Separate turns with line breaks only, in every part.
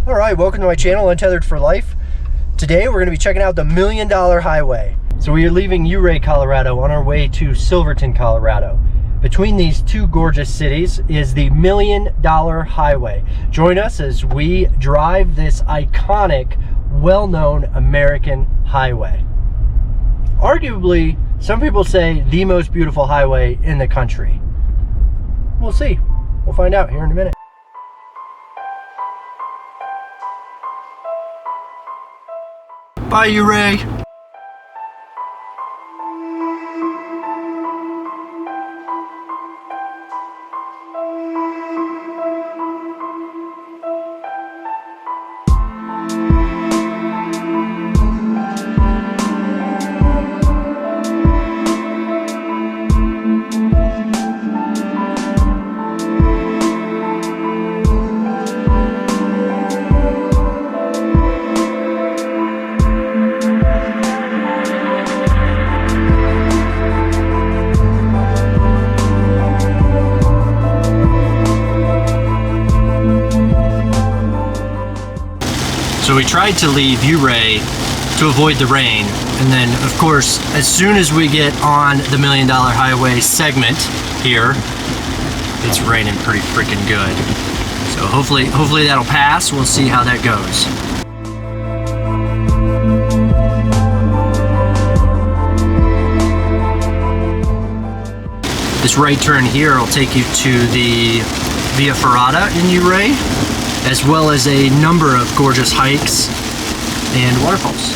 All right, welcome to my channel, Untethered for Life. Today we're going to be checking out the $1 Million Highway. So we are leaving Ouray, Colorado on our way to Silverton, Colorado. Between these two gorgeous cities is the $1 Million Highway. Join us as we drive this iconic, well-known American highway. Arguably, some people say the most beautiful highway in the country. We'll see. We'll find out here in a minute. Bye, Ouray. So we tried to leave Ouray to avoid the rain, and then of course as soon as we get on the $1 Million Highway segment here, it's raining pretty freaking good. So hopefully that'll pass. We'll see how that goes. This right turn here will take you to the Via Ferrata in Ouray, as well as a number of gorgeous hikes and waterfalls.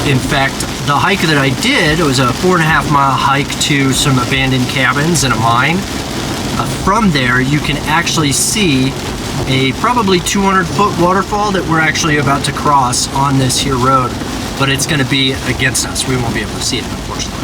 In fact, the hike that I did was a 4.5-mile hike to some abandoned cabins and a mine. From there, you can actually see a probably 200-foot waterfall that we're actually about to cross on this here road, but it's going to be against us. We won't be able to see it, unfortunately.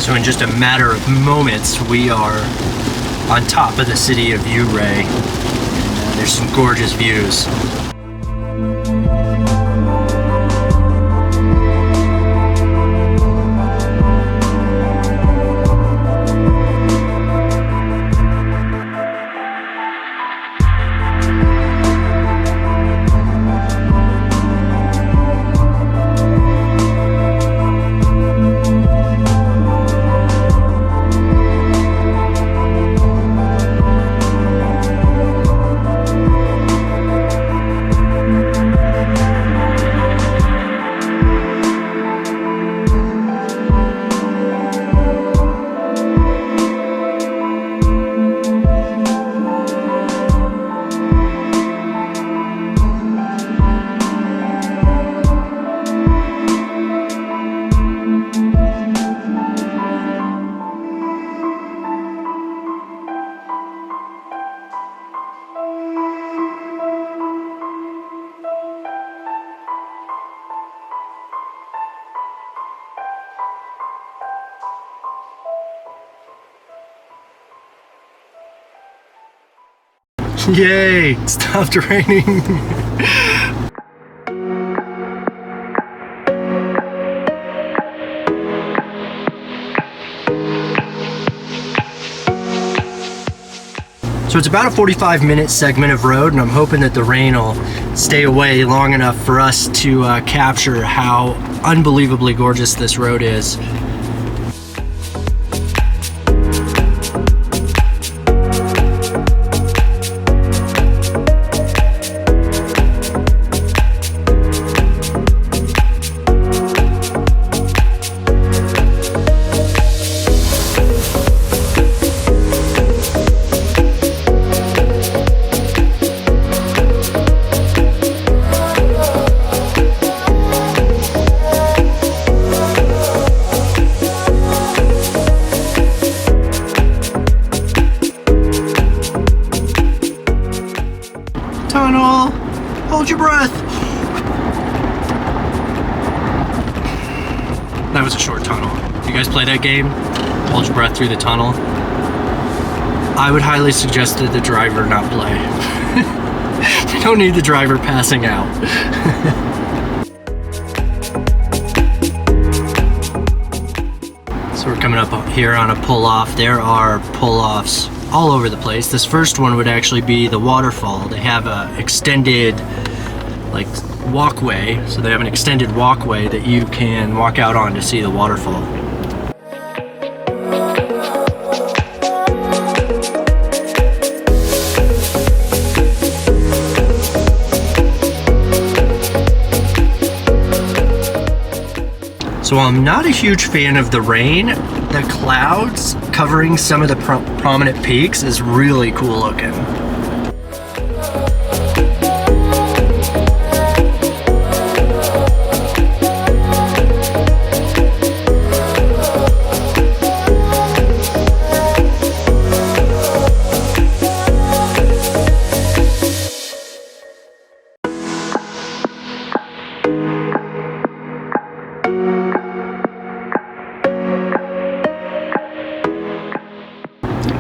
So in just a matter of moments, we are on top of the city of Ouray. There's some gorgeous views. Yay! It stopped raining. So it's about a 45-minute segment of road, and I'm hoping that the rain will stay away long enough for us to capture how unbelievably gorgeous this road is. That was a short tunnel. You guys play that game? Hold your breath through the tunnel. I would highly suggest that the driver not play. You don't need the driver passing out. So we're coming up here on a pull-off. There are pull-offs all over the place. This first one would actually be the waterfall. They have a extended like walkway, so they have an extended walkway that you can walk out on to see the waterfall. So I'm not a huge fan of the rain. The clouds covering some of the prominent peaks is really cool looking.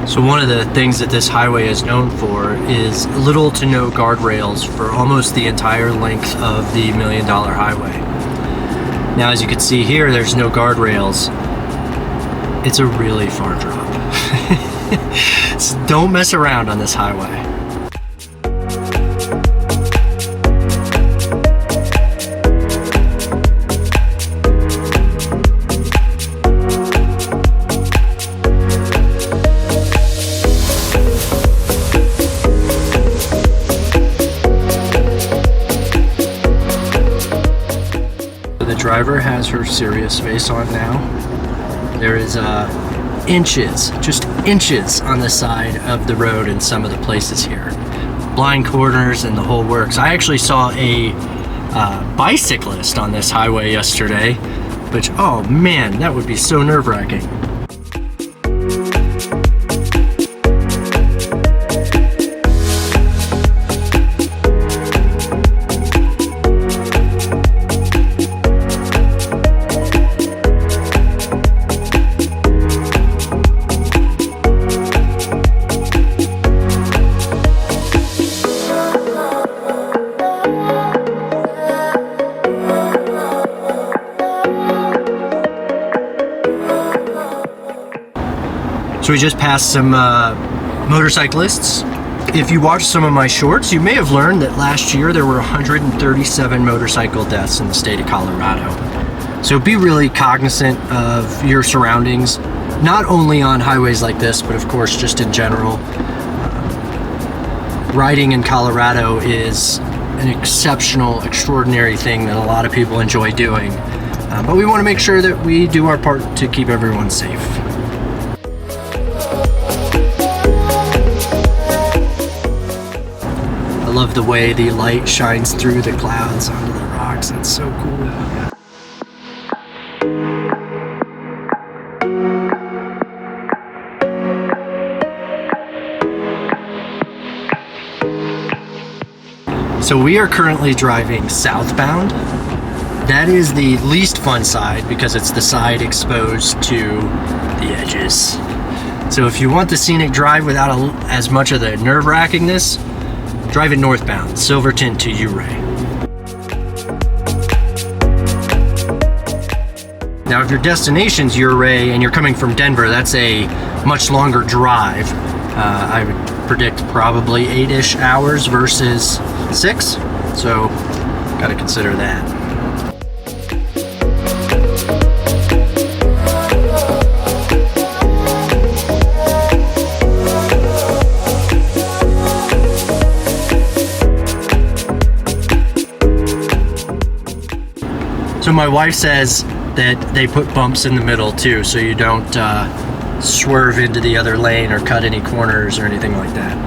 So one of the things that this highway is known for is little to no guardrails for almost the entire length of the $1 Million Highway. Now, as you can see here, there's no guardrails. It's a really far drop. So don't mess around on this highway. The driver has her serious face on now. There is inches, just inches on the side of the road in some of the places here. Blind corners and the whole works. I actually saw a bicyclist on this highway yesterday, which, oh man, that would be so nerve-wracking. So we just passed some motorcyclists. If you watched some of my shorts, you may have learned that last year there were 137 motorcycle deaths in the state of Colorado. So be really cognizant of your surroundings, not only on highways like this, but of course just in general. Riding in Colorado is an exceptional, extraordinary thing that a lot of people enjoy doing. But we want to make sure that we do our part to keep everyone safe. I love the way the light shines through the clouds onto the rocks. That's so cool. So we are currently driving southbound. That is the least fun side because it's the side exposed to the edges. So if you want the scenic drive without as much of the nerve-wrackingness, drive it northbound, Silverton to Ouray. Now, if your destination's Ouray and you're coming from Denver, that's a much longer drive. I would predict probably 8-ish hours versus 6. So, gotta consider that. So my wife says that they put bumps in the middle too, so you don't swerve into the other lane or cut any corners or anything like that.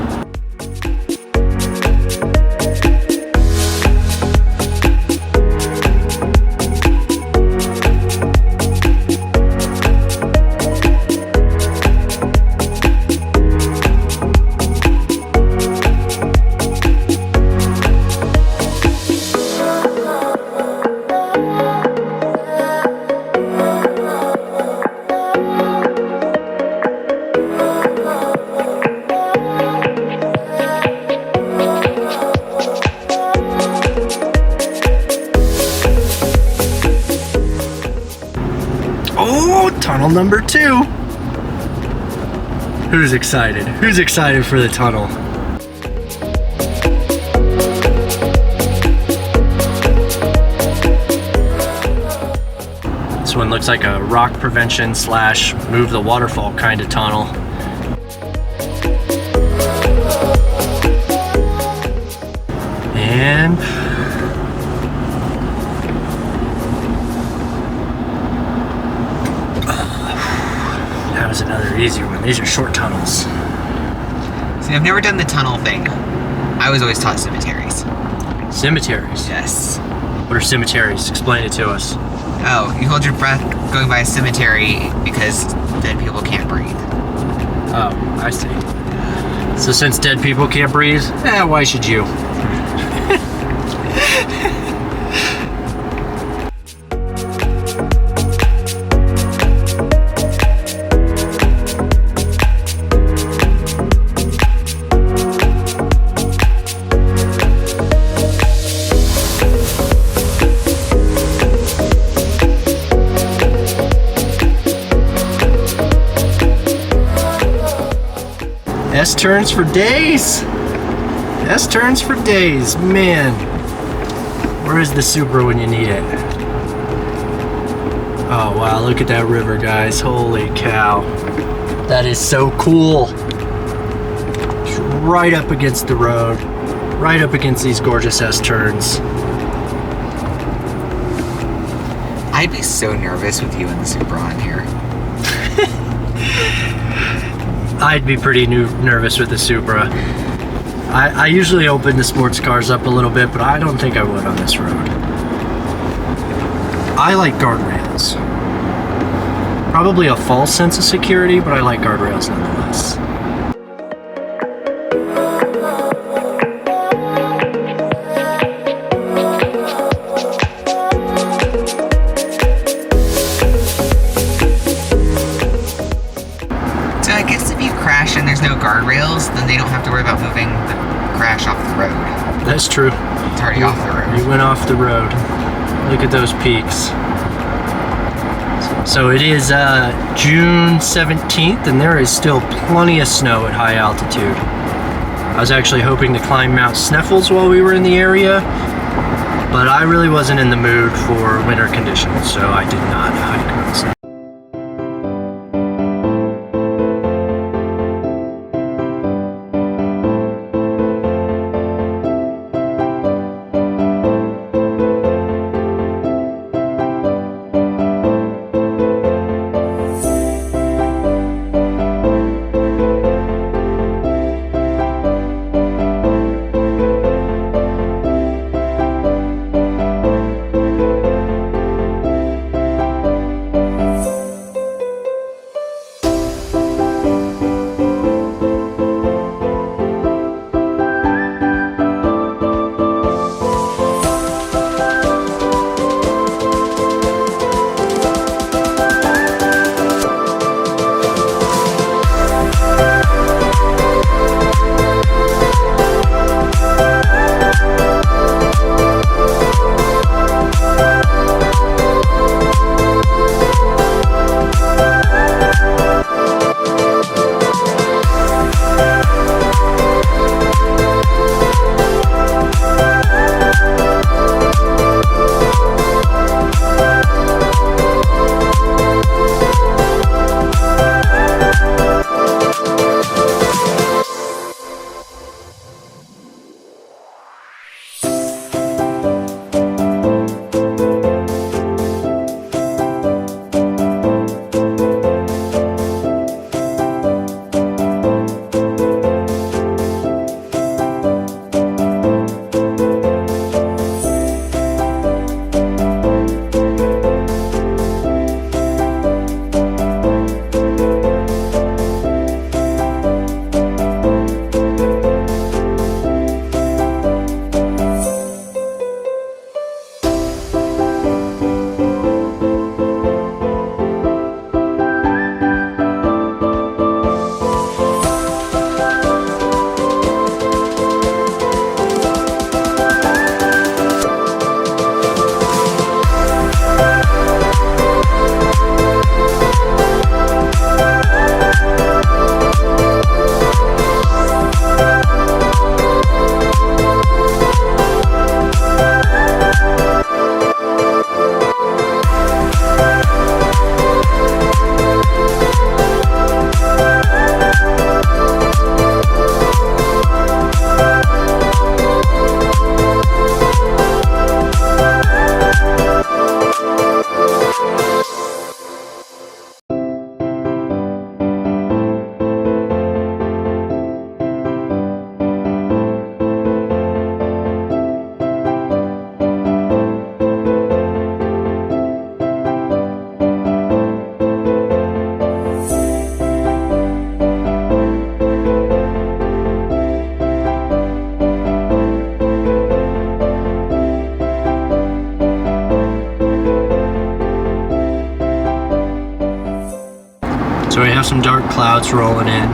Tunnel number 2. Who's excited? Who's excited for the tunnel? This one looks like a rock prevention slash move the waterfall kind of tunnel. And that was another easier one. These are short tunnels.
See, I've never done the tunnel thing. I was always taught cemeteries.
Cemeteries?
Yes.
What are cemeteries? Explain it to us.
Oh, you hold your breath going by a cemetery because dead people can't breathe.
Oh, I see. So since dead people can't breathe, why should you? S-turns for days. S-turns for days. Man, where is the Supra when you need it? Oh wow, look at that river, guys. Holy cow. That is so cool. It's right up against the road. Right up against these gorgeous S-turns.
I'd be so nervous with you and the Supra on here.
I'd be pretty nervous with the Supra. I usually open the sports cars up a little bit, but I don't think I would on this road. I like guardrails. Probably a false sense of security, but I like guardrails nonetheless.
And there's no guardrails, then they don't have to worry about moving the crash off the road.
That's true.
It's already off the road.
You went off the road. Look at those peaks. So it is June 17th, and there is still plenty of snow at high altitude. I was actually hoping to climb Mount Sneffels while we were in the area, but I really wasn't in the mood for winter conditions, so I did not hike Mount Sneffels. So we have some dark clouds rolling in.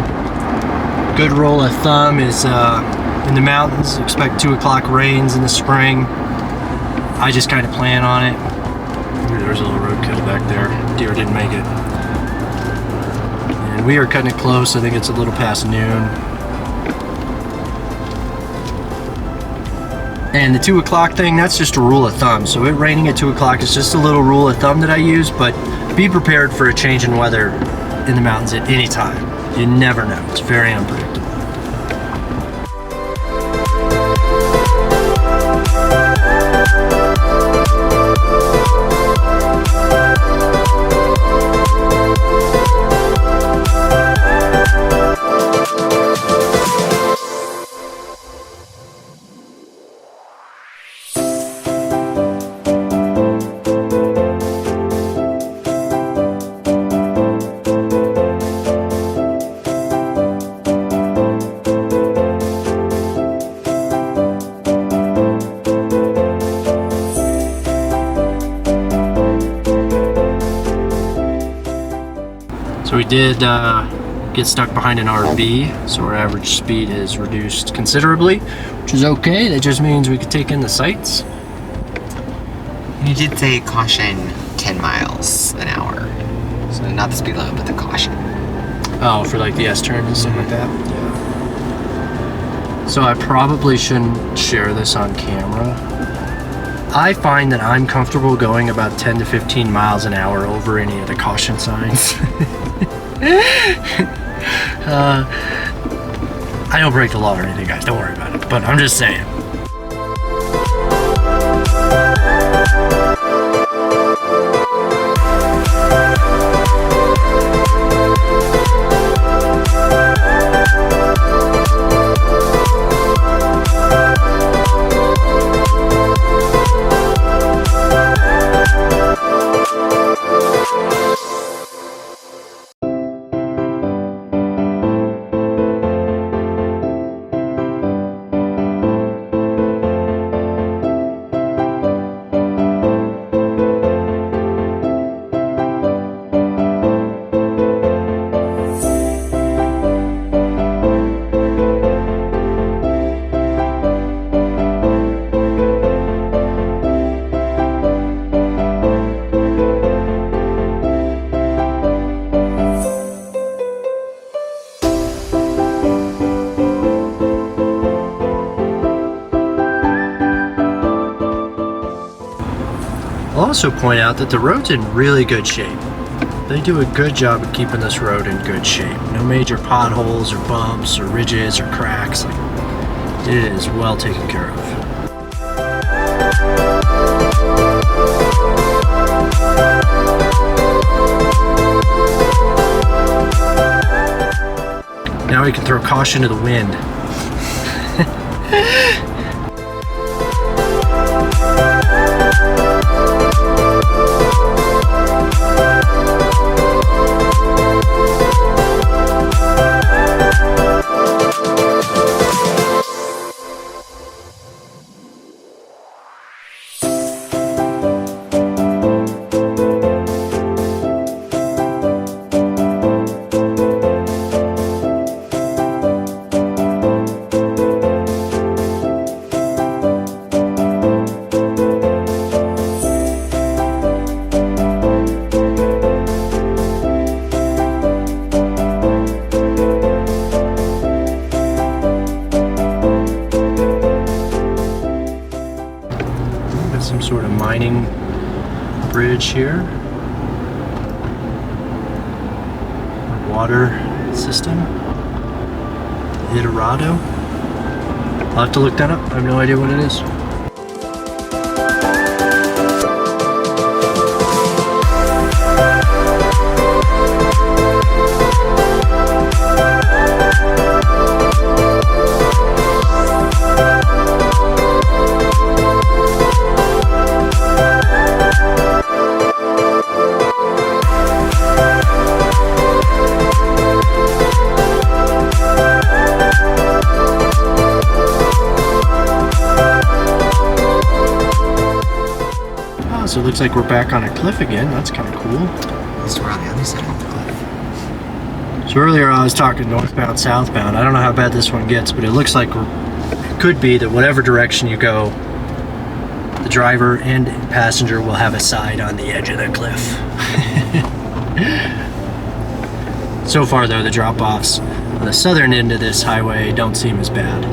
Good rule of thumb is in the mountains, expect 2 o'clock rains in the spring. I just kind of plan on it. There's a little road cut back there. Deer didn't make it. And we are cutting it close. I think it's a little past noon. And the 2 o'clock thing, that's just a rule of thumb. So it raining at 2 o'clock is just a little rule of thumb that I use, but be prepared for a change in weather in the mountains at any time. You never know. It's very unpredictable. So we did get stuck behind an RV, so our average speed is reduced considerably, which is okay. That just means we could take in the sights.
You did say caution 10 miles an hour. So not the speed limit, but the caution.
Oh, for like the S-turns and stuff like that? Yeah. So I probably shouldn't share this on camera. I find that I'm comfortable going about 10 to 15 miles an hour over any of the caution signs. I don't break the law or anything, guys. Don't worry about it. But I'm just saying. I'll also point out that the road's in really good shape. They do a good job of keeping this road in good shape. No major potholes or bumps or ridges or cracks. It is well taken care of. Now we can throw caution to the wind. Some sort of mining bridge here. Water system. Itterado. I'll have to look that up. I have no idea what it is. So it looks like we're back on a cliff again. That's kind of cool.
At least we're on the other side of the cliff.
So earlier I was talking northbound, southbound. I don't know how bad this one gets, but it looks like it could be that whatever direction you go, the driver and passenger will have a side on the edge of the cliff. So far though, the drop-offs on the southern end of this highway don't seem as bad.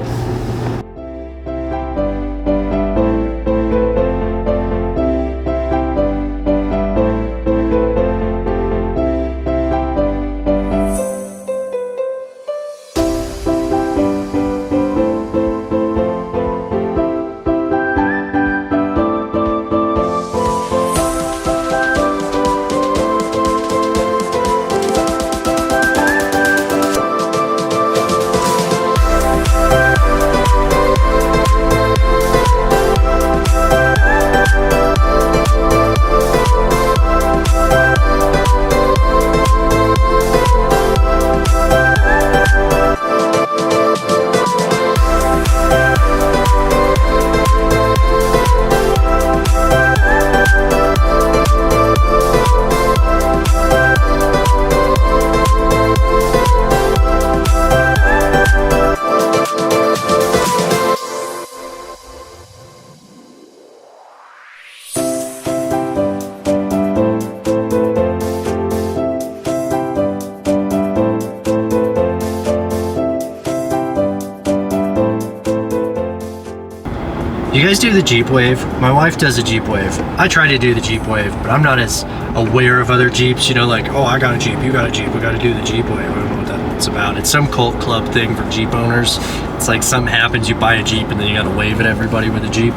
You guys do the Jeep wave? My wife does a Jeep wave. I try to do the Jeep wave, but I'm not as aware of other Jeeps, you know, like, oh, I got a Jeep, you got a Jeep, we gotta do the Jeep wave. I don't know what that's about. It's some cult club thing for Jeep owners. It's like something happens, you buy a Jeep and then you gotta wave at everybody with a Jeep.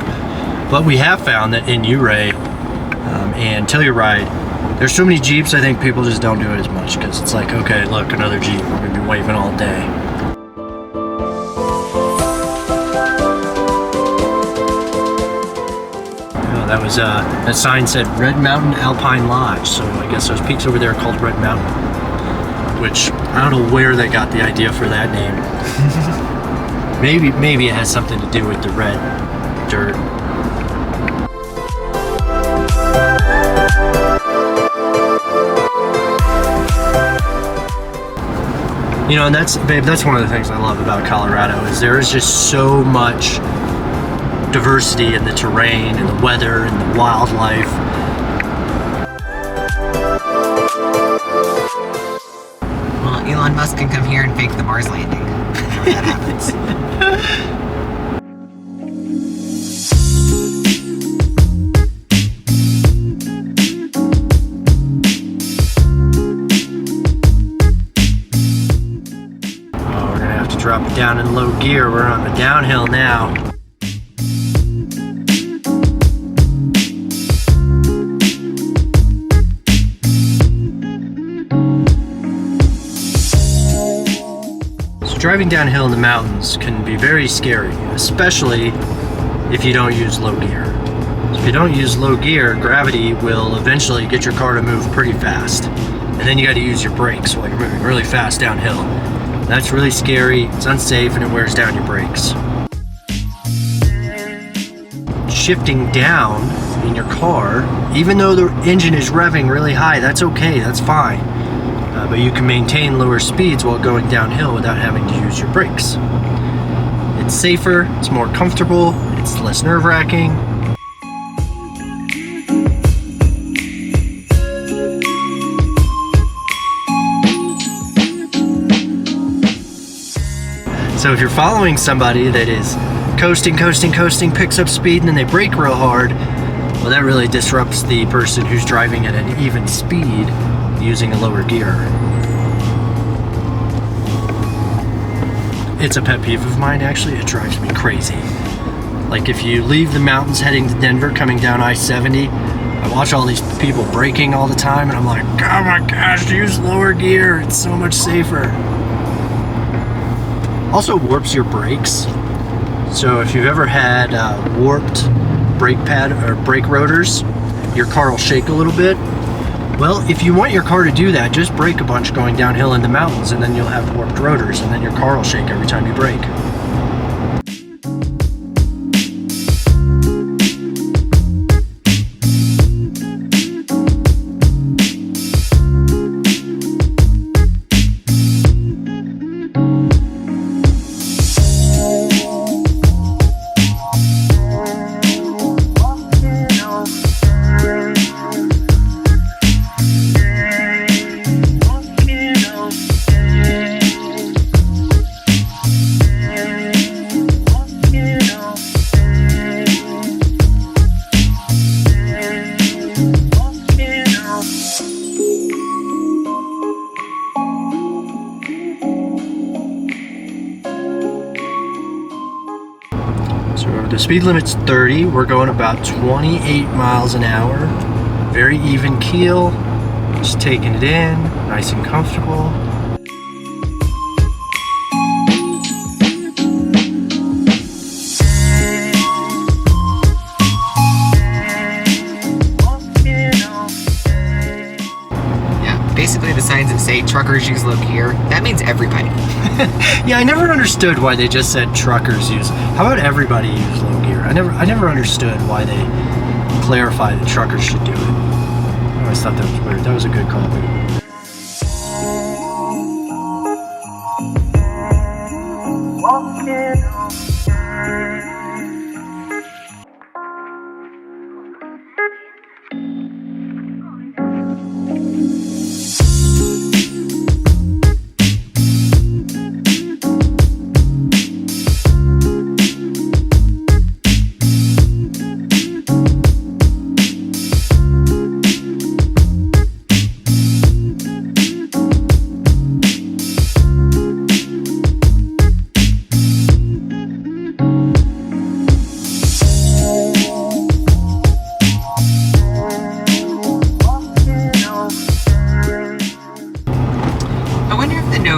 But we have found that in Ouray and Telluride, there's so many Jeeps, I think people just don't do it as much because it's like, okay, look, another Jeep, we're gonna be waving all day. That was, that sign said Red Mountain Alpine Lodge, so I guess those peaks over there are called Red Mountain, which I don't know where they got the idea for that name. Maybe it has something to do with the red dirt. You know, and that's one of the things I love about Colorado is there is just so much diversity in the terrain and the weather and the wildlife.
Well, Elon Musk can come here and fake the Mars landing whenever that happens.
Oh, we're gonna have to drop it down in low gear. We're on the downhill now. Driving downhill in the mountains can be very scary, especially if you don't use low gear. So if you don't use low gear, gravity will eventually get your car to move pretty fast. And then you got to use your brakes while you're moving really fast downhill. That's really scary, it's unsafe, and it wears down your brakes. Shifting down in your car, even though the engine is revving really high, that's okay, that's fine. But you can maintain lower speeds while going downhill without having to use your brakes. It's safer, it's more comfortable, it's less nerve-wracking. So if you're following somebody that is coasting, picks up speed, and then they brake real hard, well, that really disrupts the person who's driving at an even speed using a lower gear. It's a pet peeve of mine, actually. It drives me crazy. Like if you leave the mountains heading to Denver coming down I-70, I watch all these people braking all the time and I'm like, oh my gosh, use lower gear, it's so much safer. Also warps your brakes. So if you've ever had warped brake pad or brake rotors, your car will shake a little bit. Well, if you want your car to do that, just brake a bunch going downhill in the mountains and then you'll have warped rotors and then your car will shake every time you brake. the speed limit's 30. We're going about 28 miles an hour. Very even keel. Just taking it in, nice and comfortable.
Basically, the signs that say truckers use low gear, that means everybody.
Yeah, I never understood why they just said truckers use. How about everybody use low gear? I never understood why they clarify that truckers should do it. I always thought that was weird. That was a good call, dude.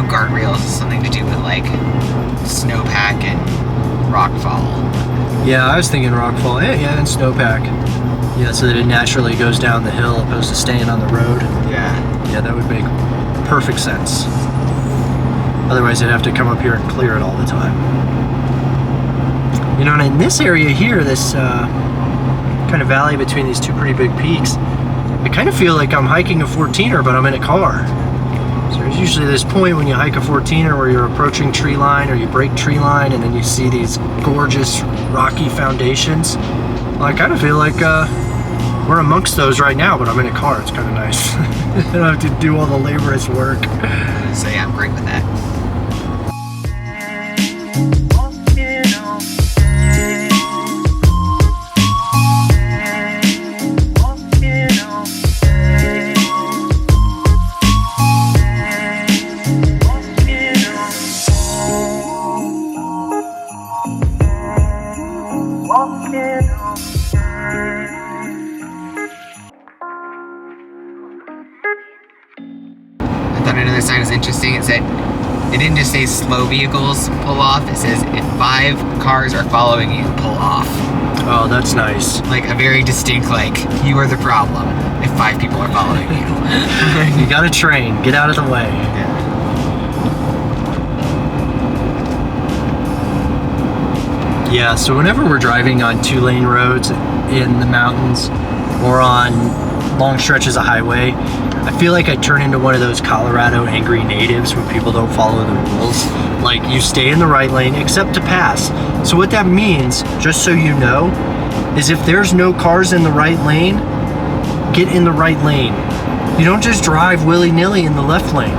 Guardrails is something to do with like snowpack and rockfall.
Yeah, I was thinking rockfall. Yeah, and snowpack. Yeah, so that it naturally goes down the hill opposed to staying on the road. Yeah, that would make perfect sense. Otherwise, they'd have to come up here and clear it all the time. You know, and in this area here, this kind of valley between these two pretty big peaks, I kind of feel like I'm hiking a 14er, but I'm in a car. So there's usually this point when you hike a 14er where you're approaching tree line or you break tree line and then you see these gorgeous rocky foundations. Well, I kind of feel like we're amongst those right now, but I'm in a car. It's kind of nice. I don't have to do all the laborious work.
So yeah, I'm great with that. Another sign is interesting. It said, it didn't just say slow vehicles pull off, it says if 5 cars are following you, pull off.
Oh, that's nice.
Like a very distinct, like, you are the problem if 5 people are following you.
You gotta train, get out of the way. Yeah, so whenever we're driving on 2-lane roads in the mountains or on long stretches of highway, I feel like I turn into one of those Colorado angry natives when people don't follow the rules. Like, you stay in the right lane except to pass. So what that means, just so you know, is if there's no cars in the right lane, get in the right lane. You don't just drive willy-nilly in the left lane.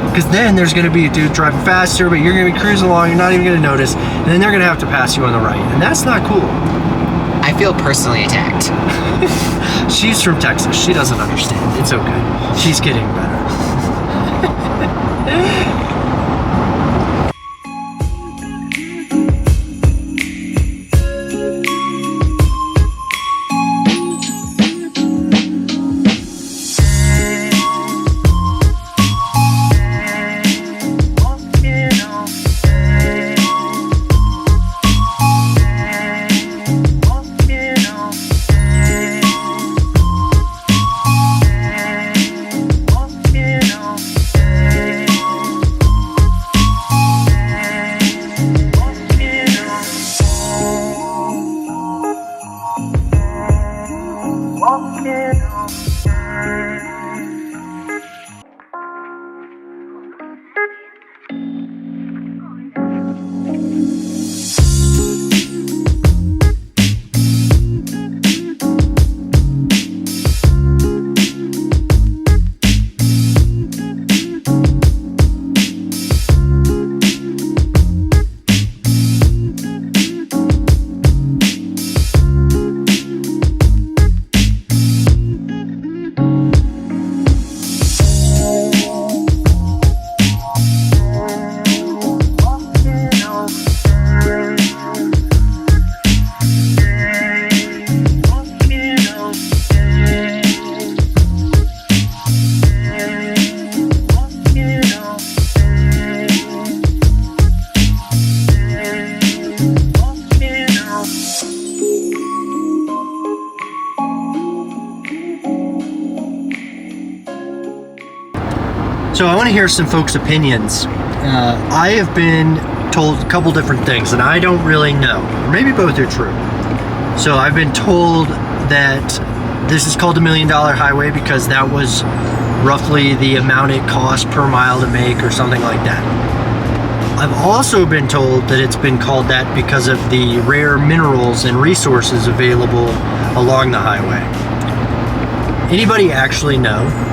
Because then there's going to be a dude driving faster, but you're going to be cruising along, you're not even going to notice, and then they're going to have to pass you on the right. And that's not cool.
I feel personally attacked.
She's from Texas. She doesn't understand. It's okay. She's getting better. So I want to hear some folks' opinions. I have been told a couple different things, and I don't really know. Or maybe both are true. So I've been told that this is called the $1 Million Highway because that was roughly the amount it cost per mile to make or something like that. I've also been told that it's been called that because of the rare minerals and resources available along the highway. Anybody actually know?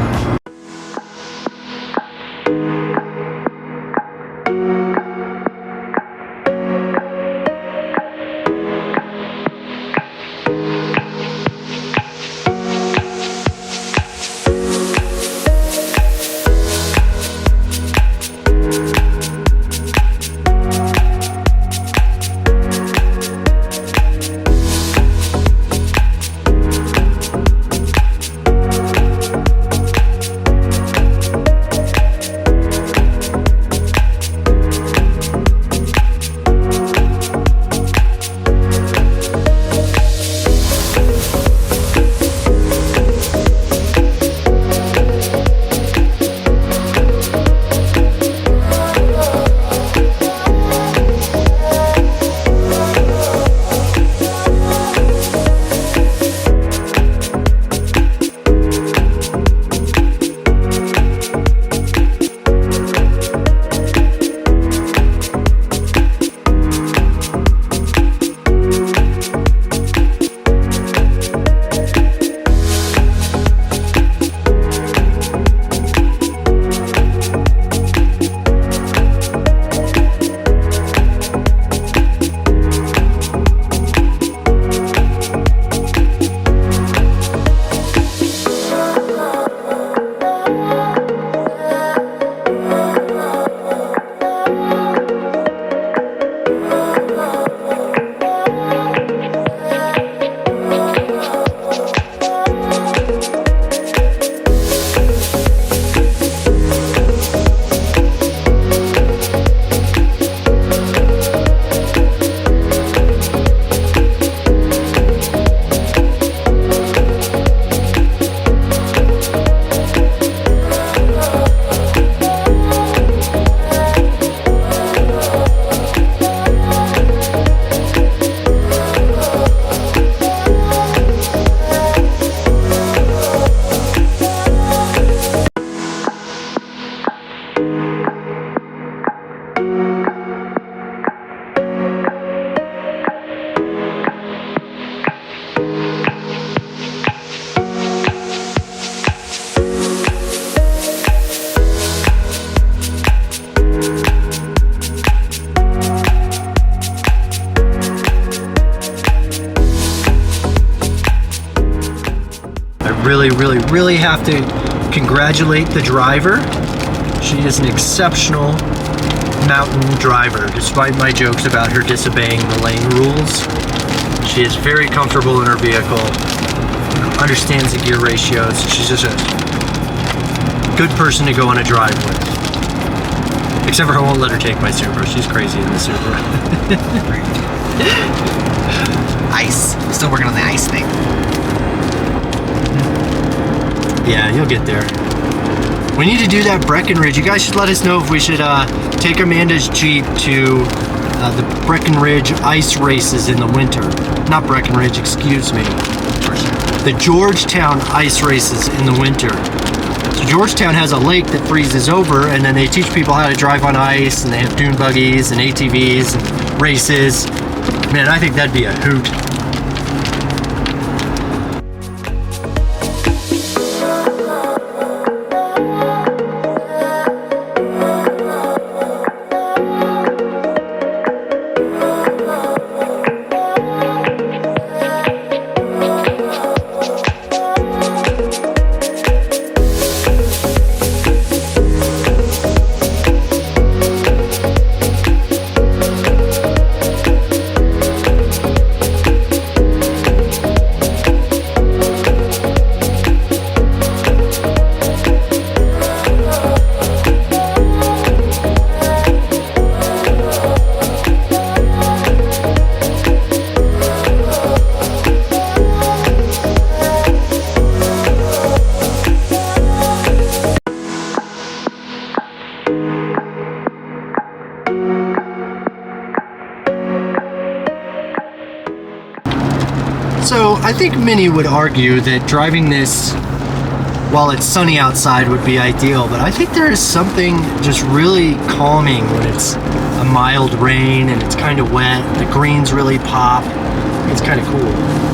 Really have to congratulate the driver. She is an exceptional mountain driver, despite my jokes about her disobeying the lane rules. She is very comfortable in her vehicle, understands the gear ratios. She's just a good person to go on a drive with. Except for I won't let her take my Subaru. She's crazy in the Subaru.
Ice. I'm still working on the ice thing.
Yeah, you'll get there. We need to do that Breckenridge. You guys should let us know if we should take Amanda's Jeep to the Breckenridge ice races in the winter. Not Breckenridge, excuse me. The Georgetown ice races in the winter. So Georgetown has a lake that freezes over, and then they teach people how to drive on ice, and they have dune buggies and ATVs and races. Man, I think that'd be a hoot. think many would argue that driving this while it's sunny outside would be ideal, but I think there is something just really calming when it's a mild rain and it's kind of wet, the greens really pop. It's kind of cool.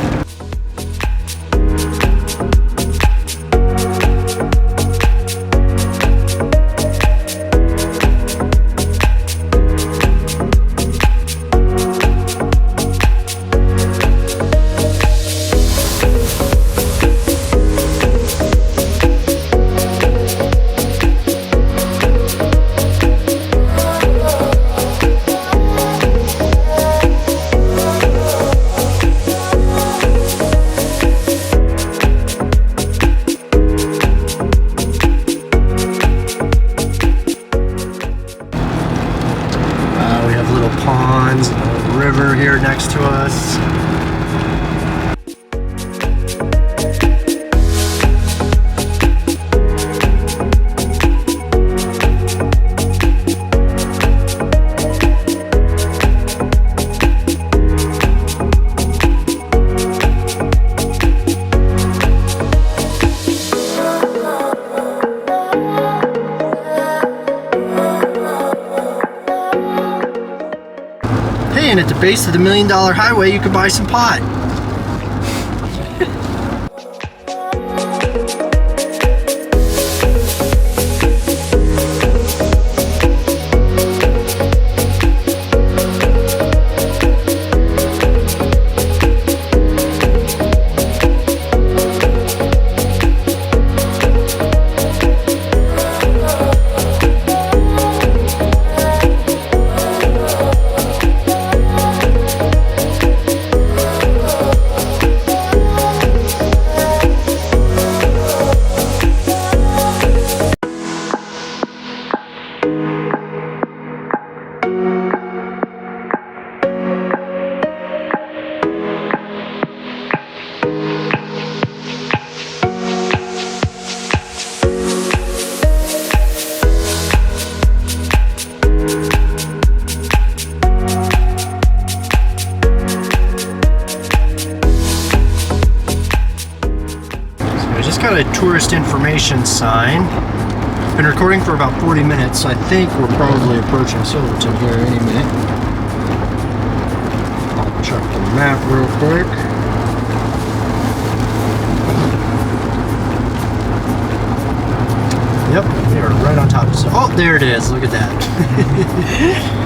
Ponds, a river here next to us. And at the base of the $1 Million Highway, you could buy some pot. Got a tourist information sign. Been recording for about 40 minutes, so I think we're probably approaching Silverton here any minute. I'll check the map real quick. Yep, we are right on top of it. Oh, there it is. Look at that.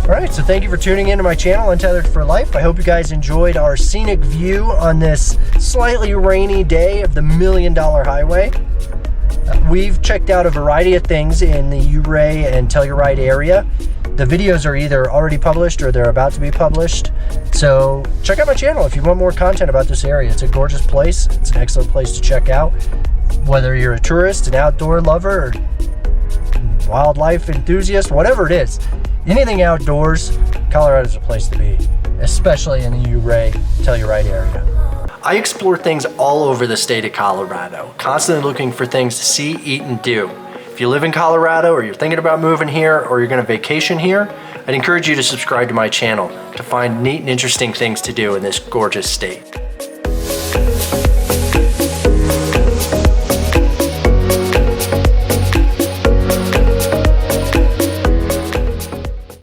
Alright, so thank you for tuning into my channel, Untethered for Life. I hope you guys enjoyed our scenic view on this slightly rainy day of the $1 Million Highway. We've checked out a variety of things in the Ouray and Telluride area. The videos are either already published or they're about to be published. So check out my channel if you want more content about this area. It's a gorgeous place. It's an excellent place to check out. Whether you're a tourist, an outdoor lover, or wildlife enthusiast, whatever it is. Anything outdoors, Colorado's a place to be, especially in the Ouray, Telluride area. I explore things all over the state of Colorado, constantly looking for things to see, eat, and do. If you live in Colorado or you're thinking about moving here or you're going to vacation here, I'd encourage you to subscribe to my channel to find neat and interesting things to do in this gorgeous state.